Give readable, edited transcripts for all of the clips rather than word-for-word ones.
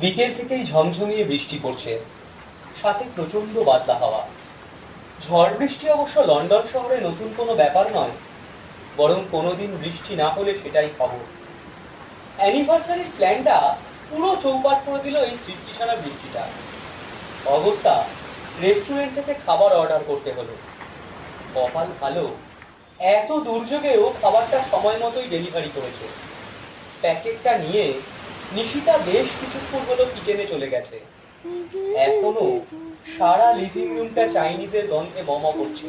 বিকেল থেকেই ঝমঝমিয়ে বৃষ্টি পড়ছে, সাথে প্রচন্ড বাদলা হাওয়া। ঝড় বৃষ্টি অবশ্য লন্ডন শহরে নতুন কোনো ব্যাপার নয়, বরং কোনোদিন বৃষ্টি না হলে সেটাই খবর। অ্যানিভার্সারির প্ল্যানটা পুরো চৌপাট করে দিল এই সৃষ্টি ছাড়া বৃষ্টিটা। অগত্যা রেস্টুরেন্ট থেকে খাবার অর্ডার করতে হলো। কপাল ভালো, এত দুর্যোগেও খাবারটা সময় মতোই ডেলিভারি করেছে। প্যাকেটটা নিয়ে নিশিতা বেশ কিছুক্ষণ হলো কিচেনে চলে গেছে। এখনো সারা লিভিং রুমটা চাইনিজের গন্ধে মমা করছে।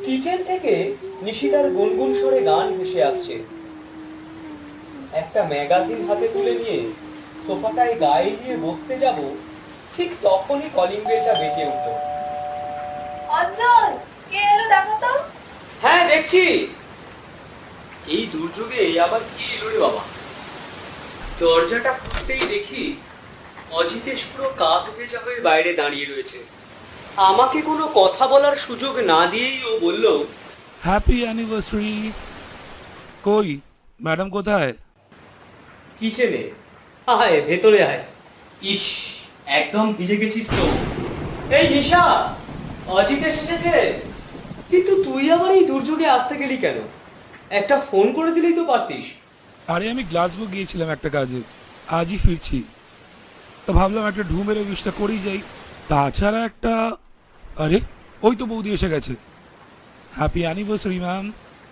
কিচেন থেকে নিশিতার গুনগুন স্বরে গান ভেসে আসছে। একটা ম্যাগাজিন হাতে তুলে নিয়ে সোফাটায় গায়ে দিয়ে বসতে যাব, ঠিক তখনই কলিং বেলটা বেজে উঠল। অঞ্জন, কে এলো দেখো তো। হ্যাঁ দেখছি। এই দুর্যোগে আবার কি এলো রে বাবা? দরজাটা খুলতেই দেখি অজিতেশ পুরো কাক ভেজা হয়ে বাইরে দাঁড়িয়ে রয়েছে। আমাকে কোনো কথা বলার সুযোগ না দিয়েই ও বলল, হ্যাপি অ্যানিভার্সারি। কই ম্যাডাম কোথায়? কিচেনে। আয় ভেতরে আয়। ইস, একদম ভিজে গেছিস তো। এই নিশা, অজিতেশ এসেছে। কিন্তু তুই আবার এই দুর্যোগে আসতে গেলি কেন? একটা ফোন করে দিলেই তো পারতিস। আরে আমি গ্লাসগো গিয়েছিলাম একটা কাজে, আজই ফিরছি। তো ভাবলাম একটা ঢু মেরে উইশটা করেই যাই। তাছাড়া একটা, আরে ওই তো বৌদি এসে গেছে। Happy anniversary ma'am.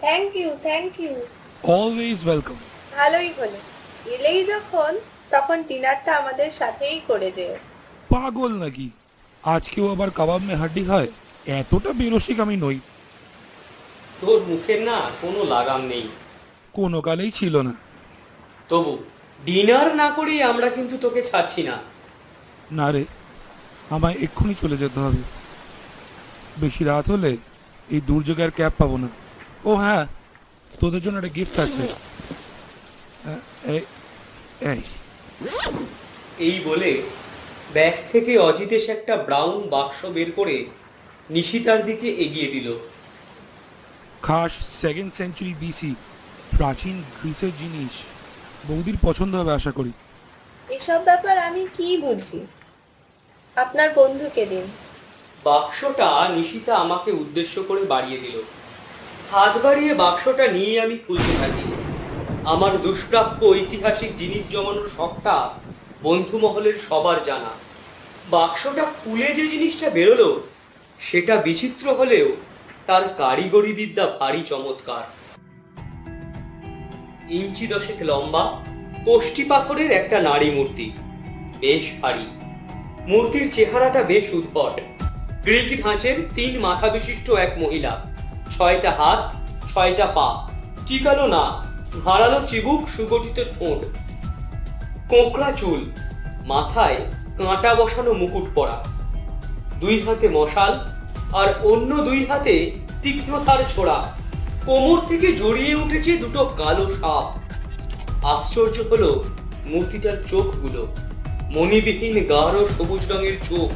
Thank you. Always welcome. ভালোই হলো, এলেই যখন তখন ডিনারটা আমাদের সাথেই করে যেও। পাগল নাকি? আজকেও আবার কাবাব মে হাড্ডি খায়? এতটা বেরসিক আমি নই। তোর মুখের না কোনো লাগাম নেই। কোনো কালেই ছিল না। তবু ডিনার না করেই আমরা কিন্তু তোকে ছাড়ছি না। না রে, আমায় এক্ষুনি চলে যেতে হবে। বেশি রাত হলে এই দুর্যোগে আর ক্যাব পাবো না। ও হ্যাঁ, তোদের জন্য একটা গিফট আছে। এই এই এই বলে ব্যাগ থেকে অজিতেশ একটা ব্রাউন বাক্স বের করে নিশিতার দিকে এগিয়ে দিল। খাস 2nd সেঞ্চুরি বিসি, প্রাচীন গ্রিসের জিনিস। বৌদির পছন্দ হবে আশা করি। এসব ব্যাপার আমি কি বুঝি, আপনার বন্ধুকে দিন। বাক্সটা নিশিতা আমাকে উদ্দেশ্য করে বাড়িয়ে দিল। হাত বাড়িয়ে বাক্সটা নিয়ে আমি খুলতে থাকি। আমার দুষ্প্রাপ্য ঐতিহাসিক জিনিস জমানোর শখটা বন্ধু মহলের সবার জানা। বাক্সটা খুলে যে জিনিসটা বেরোলো সেটা বিচিত্র হলেও তার কারিগরি বিদ্যা ভারী চমৎকার। ইঞ্চি 10 লম্বা কোষ্ঠী পাথরের একটা নারী মূর্তি, বেশ ভারী। মূর্তির চেহারাটা বেশ উদ্ভট। গ্রিক ধাঁচের 3 মাথা বিশিষ্ট এক মহিলা, 6টা হাত, 6টা পা, টিকালো না, ধারালো চিবুক, সুগঠিত ঠোঁট, কোঁকড়া চুল, মাথায় কাঁটা বসানো মুকুট পরা, 2 হাতে মশাল আর অন্য 2 হাতে তীক্ষ্ণতার ছোড়া। কোমর থেকে জড়িয়ে উঠেছে দুটো কালো সাপ। আশ্চর্য হলো মূর্তিটার চোখগুলো, মণিবিহীন গাঢ় সবুজ রঙের চোখ।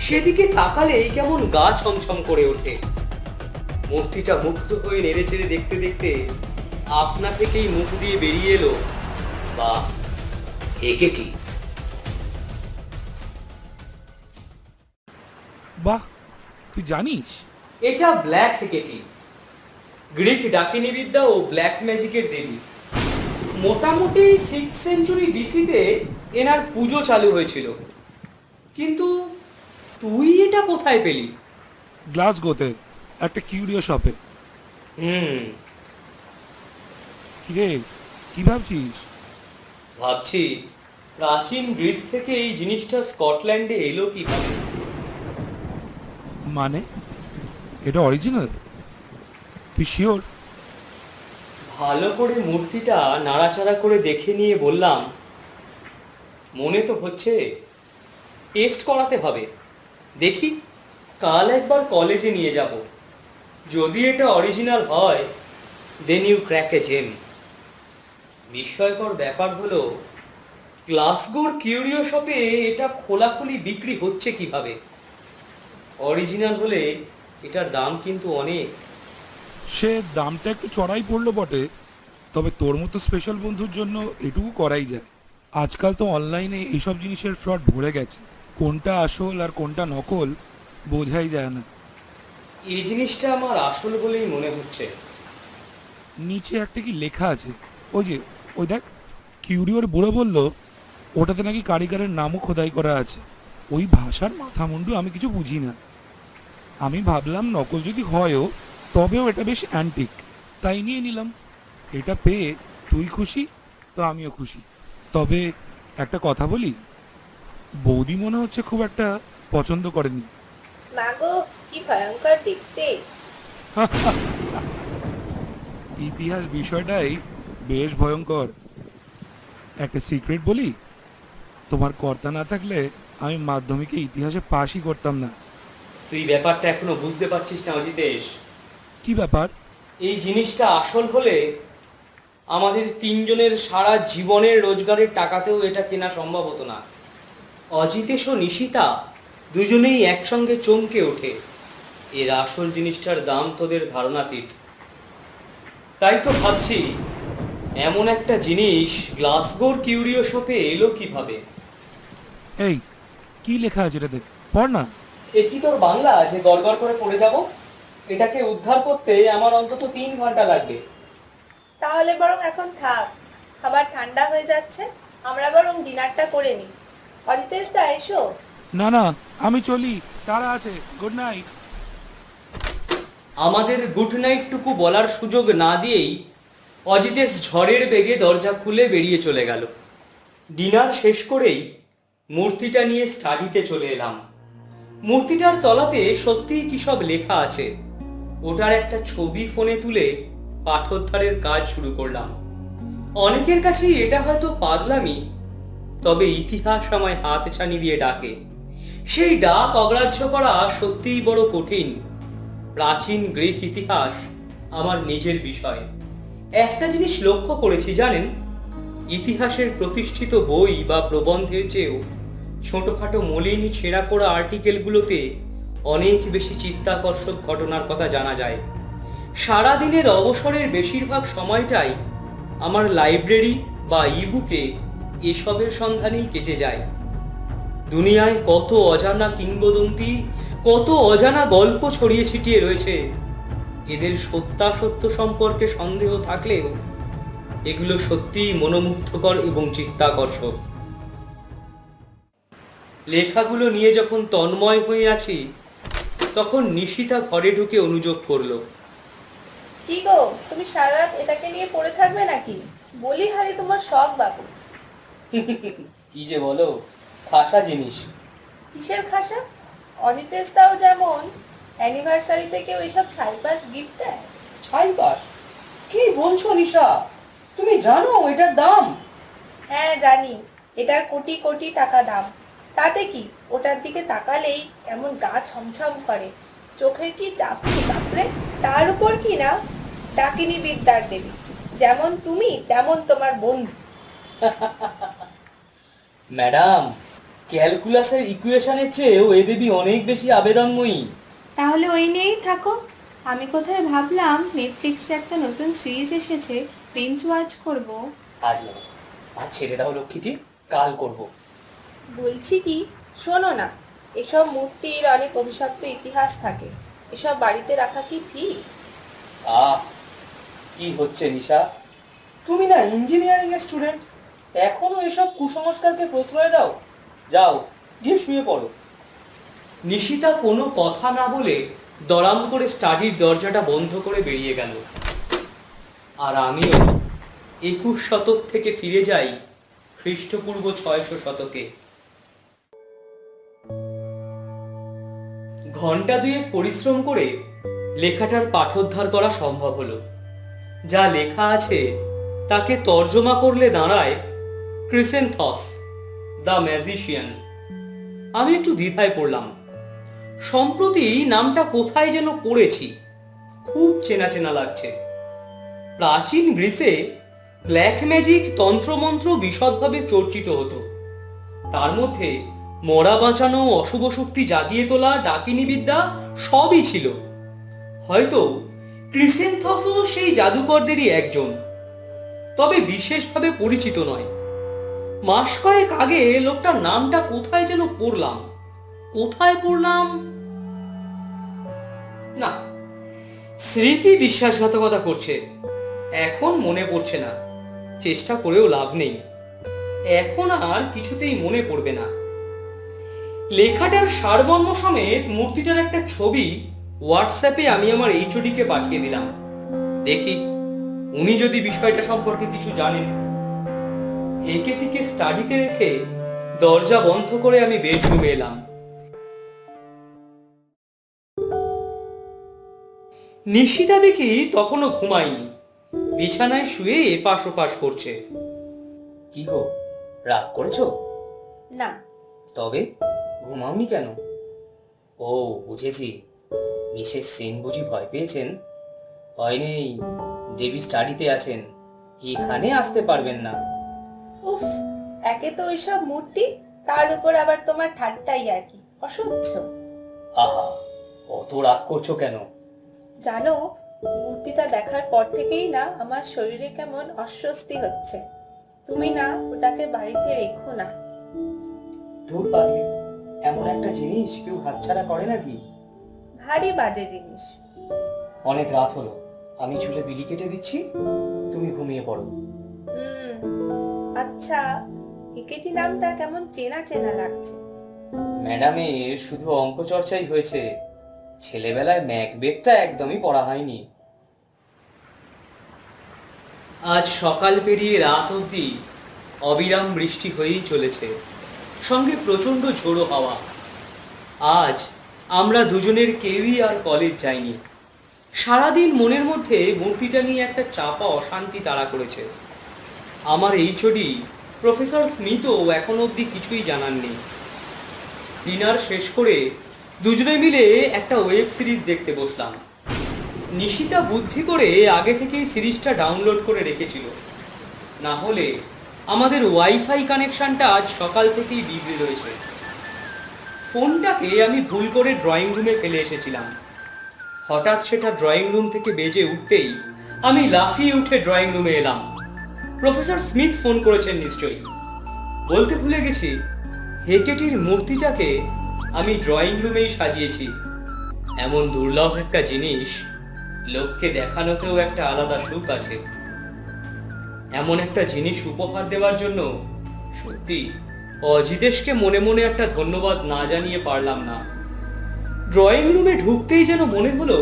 সেদিকে তাকালেই কেমন গা ছমছম করে ওঠে। মূর্তিটা মুগ্ধ হয়ে নেড়ে চেড়ে দেখতে দেখতে আপনা থেকেই মুখ দিয়ে বেরিয়ে এলো, বাহ, একেটি। বাহ, তুই জানিস? এটা ব্ল্যাক হেকেটি, গ্রিক ডাকিনী বিদ্যা ও ব্ল্যাক ম্যাজিকের দেবী। মোটামুটি 6th সেঞ্চুরি বিসিতে এনার পুজো চালু হয়েছিল। কিন্তু তুই এটা কোথায় পেলি? গ্লাসগোতে একটা কিউরিও শপে। হুম, কিরে, কি ভাবছিস? ভাবছি প্রাচীন গ্রিস থেকে এই জিনিসটা স্কটল্যান্ডে এলো কিভাবে। মানে এটা অরিজিনাল? তুই শিওর? ভালো করে মূর্তিটা নাড়াচাড়া করে দেখে নিয়ে বললাম, মনে তো হচ্ছে, টেস্ট করাতে হবে। দেখি, কাল একবার কলেজে নিয়ে যাব। যদি এটা অরিজিনাল হয়, দেন ইউ ক্র্যাক এ জেম। বিস্ময়কর ব্যাপার হলো গ্লাসগোর কিউরিও শপে এটা খোলাখুলি বিক্রি হচ্ছে কিভাবে। অরিজিনাল হলে এটার দাম কিন্তু অনেক। সে দামটা একটু চড়াই পড়লো বটে, তবে তোর মতো স্পেশাল বন্ধুর জন্য এটুকু করাই যায়। আজকাল তো অনলাইনে এইসব জিনিসের ফ্রড ভরে গেছে, কোনটা আসল আর কোনটা নকল বোঝাই যায় না। এই জিনিসটা আমার আসল বলেই মনে হচ্ছে। নিচে একটা কি লেখা আছে, ওই যে ওই দেখ, কিউরিওর বুড়ো বলল ওটাতে নাকি কারিগরের নামও খোদাই করা আছে। ওই ভাষার মাথা মুন্ডু আমি কিছু বুঝি না। আমি ভাবলাম নকল যদি হয়ও তবেও এটা বেশ অ্যান্টিক, তাই নিয়ে নিলাম। এটা পেয়ে তুই খুশি তো আমিও খুশি। তবে একটা কথা বলি, বৌদি মনে হচ্ছে খুব একটা পছন্দ করেনি। মাগো, কি ভয়ঙ্কর দেখতে। ইতিহাস বিষয়টাই বেশ ভয়ঙ্কর। একটা সিক্রেট বলি, তোমার কর্তা না থাকলে আমি মাধ্যমিকে ইতিহাসে পাশই করতাম না। তুই ব্যাপারটা এখনো বুঝতে পারছিস না অজিতেশ। কি ব্যাপার? এই জিনিসটা আসল হলে আমাদের তিনজনের সারা জীবনের রোজগারের টাকাতেও এটা কেনা সম্ভব হতো না। অজিতেশ ও নিশিতা দুজনেই একসঙ্গে চমকে ওঠে। এর আসল জিনিসটার দাম তোদের ধারণাতীত। তাই তো ভাবছি, এমন একটা জিনিস গ্লাসগোর কিউরিও শপে এলো কিভাবে। এই কি লেখা আছে এটাতে, পড় না। এ কি তোর বাংলা যে গড়গড় করে পড়ে যাব? এটাকে উদ্ধার করতে আমার অন্তত 3 ঘন্টা লাগবে। তাহলে বরং এখন থাক, খাবার ঠান্ডা হয়ে যাচ্ছে, আমরা বরং ডিনারটা করে নিই। অজিতেশ দা, এসো। না না, আমি চলি, তারা আছে, গুড নাইট। আমাদের গুড নাইটটুকু বলার সুযোগ না দিয়েই অজিতেশ ঝড়ের বেগে দরজা খুলে বেরিয়ে চলে গেল। ডিনার শেষ করেই মূর্তিটা নিয়ে স্টাডিতে চলে এলাম। মূর্তিটার তলাতে সত্যিই কি সব লেখা আছে ওটার একটা ছবি ফোনে তুলে পাঠোদ্ধারের কাজ শুরু করলাম। অনেকের কাছেই এটা হয়তো পাগলামি, তবে ইতিহাস আমায় হাতছানি দিয়ে ডাকে। সেই ডাক অগ্রাহ্য করা সত্যিই বড় কঠিন। প্রাচীন গ্রিক ইতিহাস আমার নিজের বিষয়। একটা জিনিস লক্ষ্য করেছি জানেন, ইতিহাসের প্রতিষ্ঠিত বই বা প্রবন্ধের চেয়েও ছোটখাটো মলিন ছেঁড়া করা আর্টিকেলগুলোতে অনেক বেশি চিত্তাকর্ষক ঘটনার কথা জানা যায়। সারাদিনের অবসরের বেশিরভাগ সময়টাই আমার লাইব্রেরি বা ইবুকে এসবের সন্ধানেই কেটে যায়। দুনিয়ায় কত অজানা কিংবদন্তি, কত অজানা গল্প ছড়িয়ে ছিটিয়ে রয়েছে। এদের সত্যাসত্য সম্পর্কে সন্দেহ থাকলেও এগুলো সত্যিই মনোমুগ্ধকর এবং চিত্তাকর্ষক। লেখাগুলো নিয়ে যখন তন্ময় হয়ে আছি, তখন নিশিতা ঘরে ঢুকে অনুযোগ করলো। কি গো, তুমি সারা রাত এটাকে নিয়ে পড়ে থাকবে নাকি? বলি হারি তোমার শখ বাবু। কি যে বলো, খাসা জিনিস। কিসের খাসা? অজিতেশ দাও যেমন অ্যানিভার্সারিতে কেউ এসব ছাইপাশ গিফট দেয়। ছাইপাশ? কি বলছো নিশা? তুমি জানো এটার দাম? হ্যাঁ জানি, এটার কোটি কোটি টাকা দাম। তাতে কি, ওটার দিকে তাকালেই এমন গা ছমছম করে। চোখের কি চাপড়ি বাপরে। তার উপর কি না ডাকিনী বিদ্যার দেবী, যেমন তুমি তেমন তোমার বন্ধু। ম্যাডাম, ক্যালকুলাসের ইকুয়েশনের চেয়েও এ দেবী অনেক বেশি আবেদনময়ী। তাহলে ওই নিয়েই থাকো। আমি কোথায় ভাবলাম নেটফ্লিক্সে একটা নতুন সিরিজ এসেছে, বিঞ্জ ওয়াচ করব। আজ নয়, আজ ছেড়ে দাও লক্ষ্মীটি, কাল করব। বলছি কি, শোনো না, এসব মূর্তির অনেক অভিশপ্ত ইতিহাস থাকে, এসব বাড়িতে রাখা কি ঠিক? আহ, কি হচ্ছে নিশা? তুমি না ইঞ্জিনিয়ারিং এর স্টুডেন্ট, এখনো এসব কুসংস্কারকে প্রশ্রয় দাও? যাও গিয়ে শুয়ে পড়ো। নিশিতা কোনো কথা না বলে দড়াম করে স্টাডির দরজাটা বন্ধ করে বেরিয়ে গেল। আর আমিও 21 শতক থেকে ফিরে যাই খ্রিস্টপূর্ব 600 শতকে। ঘন্টা দুয়েক পরিশ্রম করে লেখাটার পাঠোদ্ধার করা সম্ভব হলো। যা লেখা আছে তাকে তর্জমা করলে দাঁড়ায় ক্রিসেন্থস দ্য ম্যাজিশিয়ান। আমি একটু দ্বিধায় পড়লাম। সম্প্রতি নামটা কোথায় যেন পড়েছি, খুব চেনা চেনা লাগছে। প্রাচীন গ্রিসে ব্ল্যাক ম্যাজিক, তন্ত্রমন্ত্র বিশদভাবে চর্চিত হতো। তার মধ্যে মরা বাঁচানো, অশুভ শক্তি জাগিয়ে তোলা, ডাকিনী বিদ্যা সবই ছিল। হয়তো ক্রিসেন্থসও সেই জাদুকরদেরই একজন, তবে বিশেষভাবে পরিচিত নয়। মাস কয়েক আগে লোকটার নামটা কোথায় যেন পড়লাম। কোথায় পড়লাম? না, স্মৃতি বিশ্বাসঘাতকতা করছে। এখন মনে পড়ছে না, চেষ্টা করেও লাভ নেই। এখন আর কিছুতেই মনে পড়বে না। লেখাটার সারমর্ম সমেত মূর্তিটার একটা ছবি হোয়াটসঅ্যাপে আমি আমার এইচওডিকে পাঠিয়ে দিলাম। দেখি উনি যদি বিষয়টা সম্পর্কে কিছু জানেন। একেটিকে স্টাডিতে রেখে দরজা বন্ধ করে আমি বেডরুমে এলাম। নিশিতা দেখি তখনও ঘুমায়নি, বিছানায় শুয়ে এপাশ ওপাশ করছে। কি গো, রাগ করেছো? না। তবে ঘুমাওনি কেন? ও বুঝেছি, মিসেস সেন বুঝি ভয় পেয়েছেন? ভয় নেই, দেবী স্টাডিতে আছেন, এখানে আসতে পারবেন না। উফ, একে তো ওইসব মূর্তি, তার উপর আবার তোমার ঠাট্টাই আর কি, অসহ্য। আহা, অত রাগ করছো কেন? জানো, মূর্তিটা দেখার পর থেকেই না আমার শরীরে কেমন অস্বস্তি হচ্ছে। তুমি না ওটাকে বাড়িতে রেখো না। ধুর পাগলি, এমন একটা জিনিস কেউ হাতছাড়া করে নাকি? ভারী বাজে জিনিস। অনেক রাত হলো, আমি চুলে বিলি কেটে দিচ্ছি, তুমি ঘুমিয়ে পড়ো। আচ্ছা, একেটি নামটা কেমন চেনা চেনা লাগছে। ম্যাডামের শুধু অঙ্ক চর্চাই হয়েছে, ছেলেবেলায় ম্যাকবেথটা একদমই পড়া হয়নি। আজ সকাল পেরিয়ে রাত অবধি অবিরাম বৃষ্টি হয়েই চলেছে, সঙ্গে প্রচন্ড ঝোড়ো হাওয়া। আজ আমরা দুজনের কেউই আর কলেজ যাইনি। সারাদিন মনের মধ্যে মূর্তিটা নিয়ে একটা চাপা অশান্তি তাড়া করেছে। আমার এইচওডি প্রফেসর স্মিথও এখন অবধি কিছুই জানাননি। ডিনার শেষ করে দুজনে মিলে একটা ওয়েব সিরিজ দেখতে বসলাম। নিশিতা বুদ্ধি করে আগে থেকেই সিরিজটা ডাউনলোড করে রেখেছিল, না হলে আমাদের ওয়াইফাই কানেকশনটা আজ সকাল থেকেই বিগড়ে রয়েছে। ফোনটাকে আমি ভুল করে ড্রয়িং রুমে ফেলে এসেছিলাম। হঠাৎ সেটা ড্রয়িং রুম থেকে বেজে উঠতেই আমি লাফিয়ে উঠে ড্রয়িং রুমে এলাম। প্রফেসর স্মিথ ফোন করেছেন নিশ্চয়ই। বলতে ভুলে গেছি, হেকেটির মূর্তিটাকে আমি ড্রয়িং রুমেই সাজিয়েছি। এমন দুর্লভ একটা জিনিস লোককে দেখানোতেও একটা আলাদা সুখ আছে। এমন একটা জিনিস উপহার দেওয়ার জন্য সত্যি অজিতেশকে মনে মনে একটা ধন্যবাদ না জানিয়ে পারলাম না। ড্রয়িং রুমে ঢুকতেই যেন মনে হলো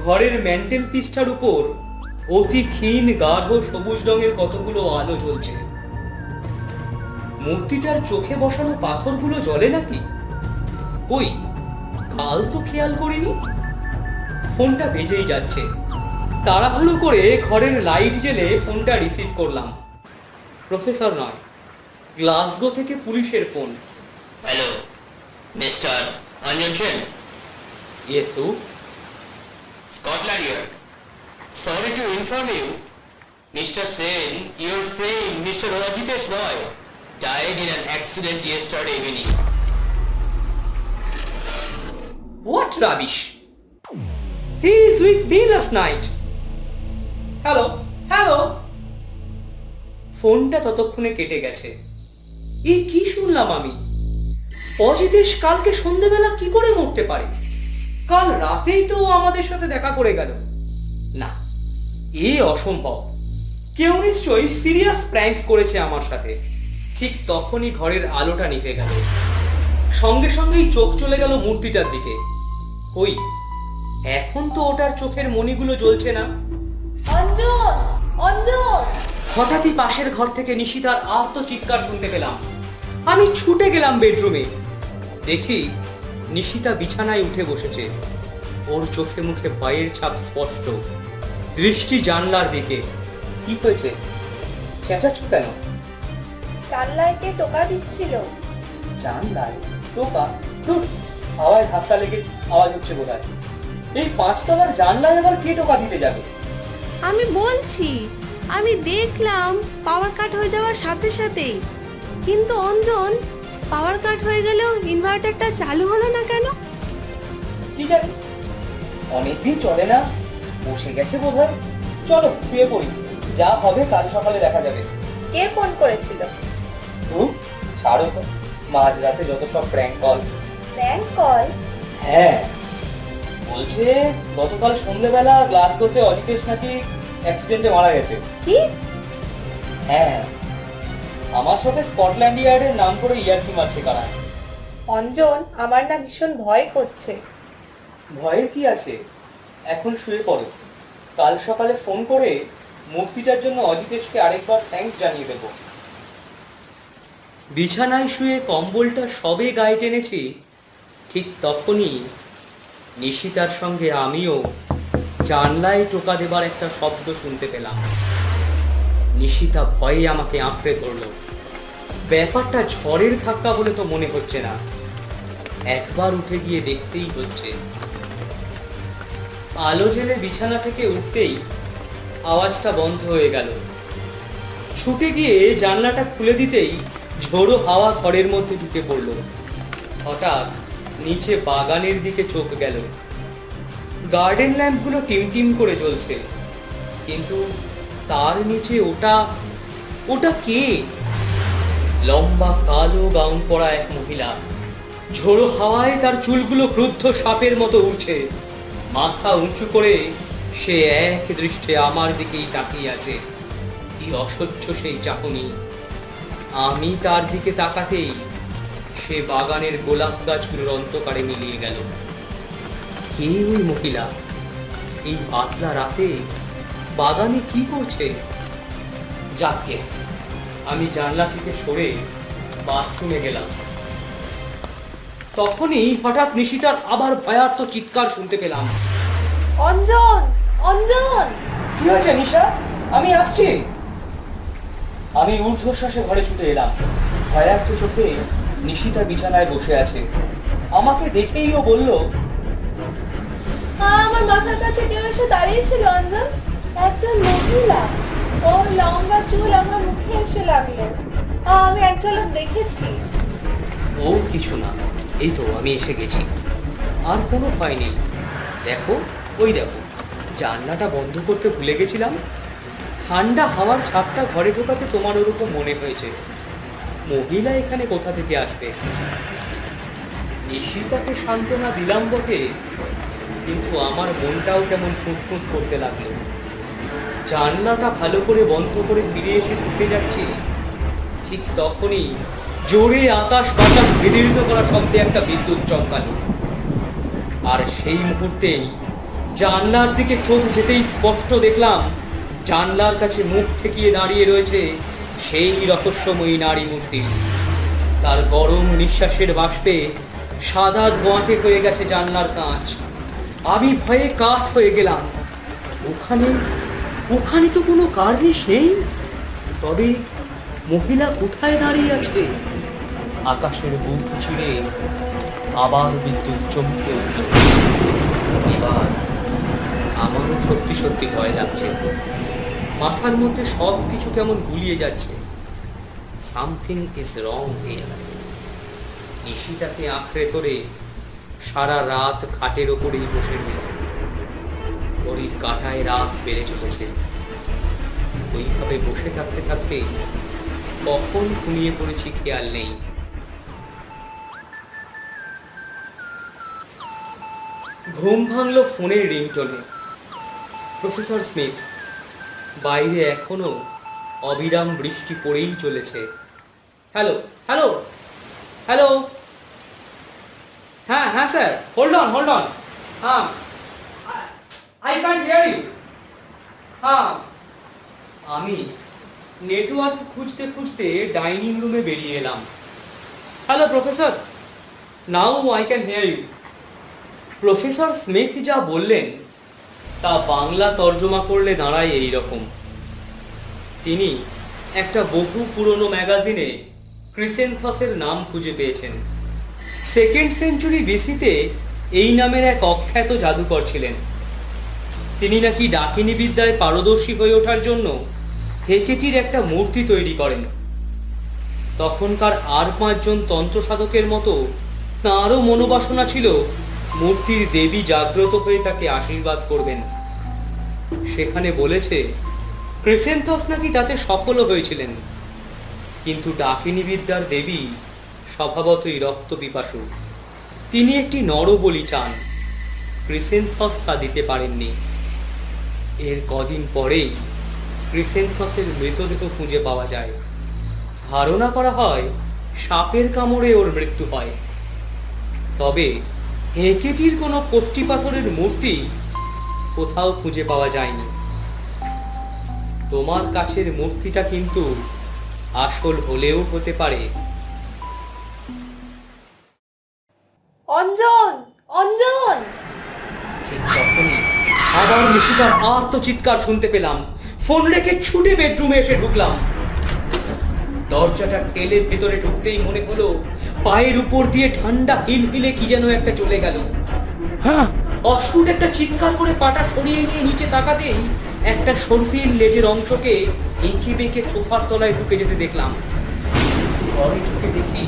ঘরের ম্যান্টেল পিসটার উপর অতি ক্ষীণ গাঢ় সবুজ রঙের কতগুলো আলো জ্বলছে। মূর্তিটার চোখে বসানো পাথরগুলো জ্বলে নাকি? কই, কাল তো খেয়াল করিনি। ফোনটা বেজেই যাচ্ছে। তাড়াহুড়ো করে ঘরের লাইট জ্বেলে ফোনটা রিসিভ করলাম। প্রফেসর নয়, গ্লাসগো থেকে পুলিশের phone. Hello, Mr. Anjan Chen. Yes, who? Scotland here. Sorry to inform you, Mr. Sen, your friend Mr. Rajitesh Roy died in an accident yesterday evening. What rubbish? He is with me last night. Hello, hello. ফোনটা ততক্ষণে কেটে গেছে। এই কি শুনলাম আমি? অজিতেশ কালকে সন্ধ্যেবেলা কি করে মরতে পারে? কাল রাতেই তো ও আমাদের সাথে দেখা করে গেল। না, এ অসম্ভব। কেউ নিশ্চয়ই সিরিয়াস প্র্যাঙ্ক করেছে আমার সাথে। ঠিক তখনই ঘরের আলোটা নিভে গেল। সঙ্গে সঙ্গেই চোখ চলে গেল মূর্তিটার দিকে। কই, এখন তো ওটার চোখের মণিগুলো জ্বলছে না। অঞ্জন, অঞ্জন! হঠাৎই পাশের ঘর থেকে নিশিতার আহত চিৎকার শুনতে পেলাম। আমি ছুটে গেলাম বেডরুমে। দেখি নিশিতা বিছানায় উঠে বসেছে। ওর চোখে মুখে ভয়ের ছাপ স্পষ্ট, দৃষ্টি জানলার দিকে। কি হয়েছে? চেঁচাচ্ছ কেন? জানলায় কে টোকা দিচ্ছিল? জানলায় টোকা? ধুর, হাওয়ায় ধাক্কা লেগে আওয়াজ হচ্ছে বোধহয়। এই 5 তলার জানলায় আবার কে টোকা দিতে যাবে? আমি বলছি, আমি দেখলাম পাওয়ার কাট হয়ে যাওয়ার সাথে সাথেই। কিন্তু অঞ্জন, পাওয়ার কাট হয়ে গেলেও ইনভার্টারটা চালু হলো না কেন? কি জানি, অনেকদিন চলে না, বসে গেছে বোধহয়। চলো শুয়ে পড়ি, যা হবে কাল সকালে দেখা যাবে। কে ফোন করেছিল? তো ছাড়ো তো, মাঝরাতে যত সব প্র্যাঙ্ক কল। Prank call? হ্যাঁ, বলছে গতকাল সন্ধ্যেবেলা গ্লাসগোতে অজিতেশ নাকি অ্যাক্সিডেন্টে মারা গেছে। কি? হ্যাঁ, আমার সাথে স্কটল্যান্ড ইয়ার্ডের নাম করে ইয়ার্কি মারছে কারা। অঞ্জন, আমার না ভীষণ ভয় করছে। ভয়ের কি আছে, এখন শুয়ে পড়ো। কাল সকালে ফোন করে মূর্তিটার জন্য অজিতেশকে আরেকবার থ্যাঙ্কস জানিয়ে দেব। বিছানায় শুয়ে কম্বলটা সবে গায়ে টেনেছি, ঠিক তখনই নিশিতার সঙ্গে আমিও জানলায় টোকা দেবার একটা শব্দ শুনতে পেলাম। নিশিতা ভয়ে আমাকে আঁকড়ে ধরল। ব্যাপারটা ঝড়ের ধাক্কা বলে তো মনে হচ্ছে না, একবার উঠে গিয়ে দেখতেই হচ্ছে। আলো জেলে বিছানা থেকে উঠতেই আওয়াজটা বন্ধ হয়ে গেল। ছুটে গিয়ে জানলাটা খুলে দিতেই ঝোড়ো হাওয়া ঘরের মধ্যে ঢুকে পড়ল। হঠাৎ নিচে বাগানের দিকে চোখ গেল। গার্ডেন ল্যাম্পগুলো টিমটিম করে জ্বলছে, কিন্তু তার নিচে ওটা কে? লম্বা কালো গাউন পরা এক মহিলা। ঝোড়ো হাওয়ায় তার চুলগুলো ক্রুদ্ধ সাপের মতো উঠছে। মাথা উঁচু করে সে এক দৃষ্টে আমার দিকেই তাকিয়ে আছে। কি অসহ্য সেই চাহনি! আমি তার দিকে তাকাতেই সে বাগানের গোলাপ গাছগুলোর অন্ধকারে মিলিয়ে গেল। কে ওই মহিলা? এই বাদলা রাতে বাগানে কি করছে? যাকে আমি জানলা থেকে সরে বাথরুমে গেলাম। তখনই হঠাৎ নিশিতার আবার ভয়ার্ত চিৎকার শুনতে পেলাম। অঞ্জন, অঞ্জন! কি হয়েছে নিশা? আমি আসছি। আমি ঊর্ধ্বশ্বাসে ঘরে ছুটে এলাম। ভয়ার্ত চোখে নিশিতা বিছানায় বসে আছে। আমাকে দেখেই ও বলল, আমার মাথার কাছে কেউ এসে দাঁড়িয়েছিল অঞ্জন, একজন মহিলা। ওর লম্বা চুল আমার মুখে এসে লাগলো। আমি এক ঝলক দেখেছি। ও কিছু না, এই তো আমি এসে গেছি। আর কোনো ভয় নেই। দেখো, ওই দেখো, জানলাটা বন্ধ করতে ভুলে গেছিলাম। ঠান্ডা হাওয়ার ছাপটা ঘরে ঢোকাতে তোমার ওরকম মনে হয়েছে। মহিলা এখানে কোথা থেকে আসবে? নিশিতাকে সান্ত্বনা দিলাম বটে, কিন্তু আমার মনটাও কেমন খুঁতখুঁত করতে লাগলো। জানলাটা ভালো করে বন্ধ করে ফিরে এসে ঢুকে যাচ্ছি, ঠিক তখনই জোরে আকাশ বাতাস বিদীর্ণ করা শব্দে একটা বিদ্যুৎ চমকালো। আর সেই মুহূর্তেই জানলার দিকে চোখ যেতেই স্পষ্ট দেখলাম জানলার কাছে মুখ ঠেকিয়ে দাঁড়িয়ে রয়েছে সেই রহস্যময়ী নারী মূর্তি। তার গরম নিঃশ্বাসের বাষ্পে সাদা ধোঁয়াটে হয়ে গেছে জানলার কাঁচ। আমি ভয়ে কাঠ হয়ে গেলাম। ওখানে তো কোনো কার্নিশ নেই, তবে মহিলা কোথায় দাঁড়িয়ে আছে? আকাশের বুক চিরে আবার বিদ্যুৎ চমকে উঠল। এবার আমারও সত্যি সত্যি ভয় লাগছে। মাথার মধ্যে সব কিছু কেমন গুলিয়ে যাচ্ছে। Something is wrong here. নিশিতাকে আঁকড়ে ধরে সারা রাত খাটের ওপরেই বসে রইল। ঘড়ির কাঁটায় রাত বেড়ে চলেছে। ওইভাবে বসে থাকতে থাকতে কখন ঘুমিয়ে পড়েছি খেয়াল নেই। ঘুম ভাঙল ফোনের রিংটোনে। Professor Smith. বাইরে এখনো অবিরাম বৃষ্টি পড়েই চলেছে। হ্যালো হ্যালো হ্যালো হ্যাঁ হ্যাঁ স্যার, হোল্ড অন। হ্যাঁ, আই ক্যান্ট হিয়ার ইউ। হ্যাঁ, আমি নেটওয়ার্ক খুঁজতে খুঁজতে ডাইনিং রুমে বেরিয়ে এলাম। Hello professor, now I can hear you. Professor Smith যা বললেন তা বাংলা তর্জমা করলে দাঁড়ায় এই রকম। তিনি একটা বহু পুরনো ম্যাগাজিনে ক্রিসেন্থসের নাম খুঁজে পেয়েছেন। 2nd সেঞ্চুরি বিসিতে এই নামের এক অখ্যাত জাদুকর ছিলেন। তিনি নাকি ডাকিনী বিদ্যায় পারদর্শী হয়ে ওঠার জন্য হেকেটির একটা মূর্তি তৈরি করেন। তখনকার আর 5 জন তন্ত্র সাধকের মতো তাঁরও মনোবাসনা ছিল মূর্তির দেবী জাগ্রত হয়ে তাকে আশীর্বাদ করবেন। সেখানে বলেছে ক্রিসেন্থস নাকি তাতে সফলও হয়েছিলেন। কিন্তু ডাকিনী বিদ্যার দেবী স্বভাবতই রক্ত পিপাসু। তিনি একটি নরবলি চান, ক্রিসেন্থস তা দিতে পারেননি। এর কদিন পরেই ক্রিসেন্থসের মৃতদেহ খুঁজে পাওয়া যায়। ধারণা করা হয় সাপের কামড়ে ওর মৃত্যু হয়। তবে হেকেটির কোনো কষ্টি পাথরের মূর্তি কোথাও খুঁজে পাওয়া যায়নি। তোমার কাছের মূর্তিটা কিন্তু আসল হলেও হতে পারে। অঞ্জন, অঞ্জন! ঠিক তখনই আবার নিশিতার আর্ত চিৎকার শুনতে পেলাম। ফোন রেখে ছুটে বেডরুমে এসে ঢুকলাম। দরজাটা ঠেলে ভেতরে ঢুকতেই মনে হলো পায়ের উপর দিয়ে ঠান্ডা হিলহিলে কি যেন একটা চলে গেল। হ্যাঁ, অস্ফুট একটা চিৎকার করে পাটা সরিয়ে নিয়ে নিচে তাকাতেই একটা সর্পির লেজের অংশকে এঁকে বেঁকে সোফার তলায় ঢুকে যেতে দেখলাম। ঘরে ঢুকে দেখি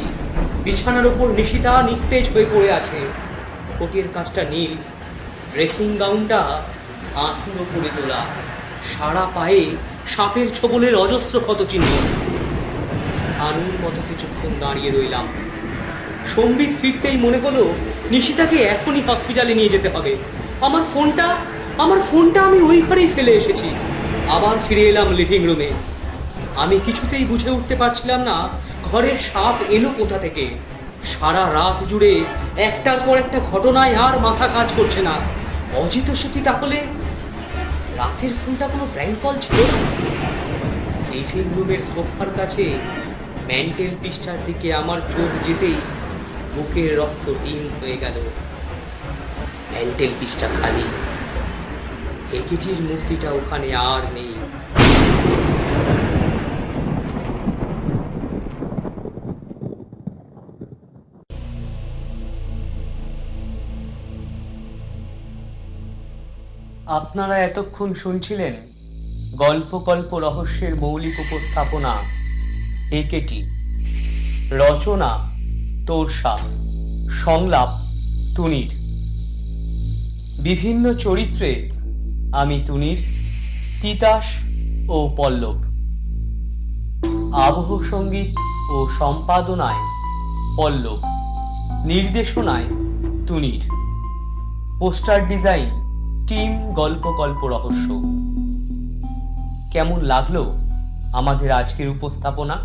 বিছানার উপর নিশিতা নিস্তেজ হয়ে পড়ে আছে। কোটের কাজটা নীল, ড্রেসিং গাউনটা আঁঠুর ওপরে তোলা, সারা পায়ে সাপের ছোবলের অজস্র ক্ষতচিহ্ন। স্থানুর মতো কিছুক্ষণ দাঁড়িয়ে রইলাম। সম্বিত ফিরতেই মনে হলো নিশিতাকে এখনই হসপিটালে নিয়ে যেতে হবে। আমার ফোনটা আমি ওই ঘরেই ফেলে এসেছি। আবার ফিরে এলাম লিভিং রুমে। আমি কিছুতেই বুঝে উঠতে পারছিলাম না ঘরের সাপ এলো কোথা থেকে। সারা রাত জুড়ে একটার পর একটা ঘটনায় আর মাথা কাজ করছে না। অজিত কি তাহলে রাতের ফোনটা কোনো প্র্যাঙ্ক কল ছিল না? লিভিং রুমের সোফার কাছে ম্যান্টেল পিসটার দিকে আমার চোখ যেতেই বুকের রক্ত ডিম হয়ে গেল। ম্যান্টেল পিসটা খালি, হেকেটির মূর্তিটা ওখানে আর নেই। আপনারা এতক্ষণ শুনছিলেন গল্প রহস্যের মৌলিক উপস্থাপনা হেকেটি। রচনা তোরসা, সংলাপ তুনির। বিভিন্ন চরিত্রে আমি তুনির, তিতাস ও পল্লব। আবহ সঙ্গীত ও সম্পাদনায় পল্লব, নির্দেশনায় তুনির, পোস্টার ডিজাইন টিম গল্প রহস্য। কেমন লাগলো আমাদের আজকের উপস্থাপনা?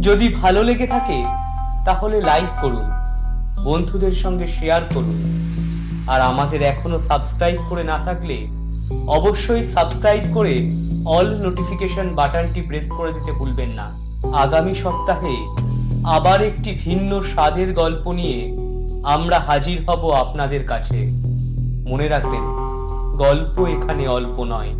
যদি ভালো লেগে থাকে তাহলে লাইক করুন, বন্ধুদের সঙ্গে শেয়ার করুন। আর আমাদের এখনো সাবস্ক্রাইব করে না থাকলে অবশ্যই সাবস্ক্রাইব করে অল নোটিফিকেশন বাটনটি প্রেস করে দিতে ভুলবেন না। আগামী সপ্তাহে আবার একটি ভিন্ন স্বাদের গল্প নিয়ে আমরা হাজির হব আপনাদের কাছে। মনে রাখবেন, গল্প এখানে অল্প নয়।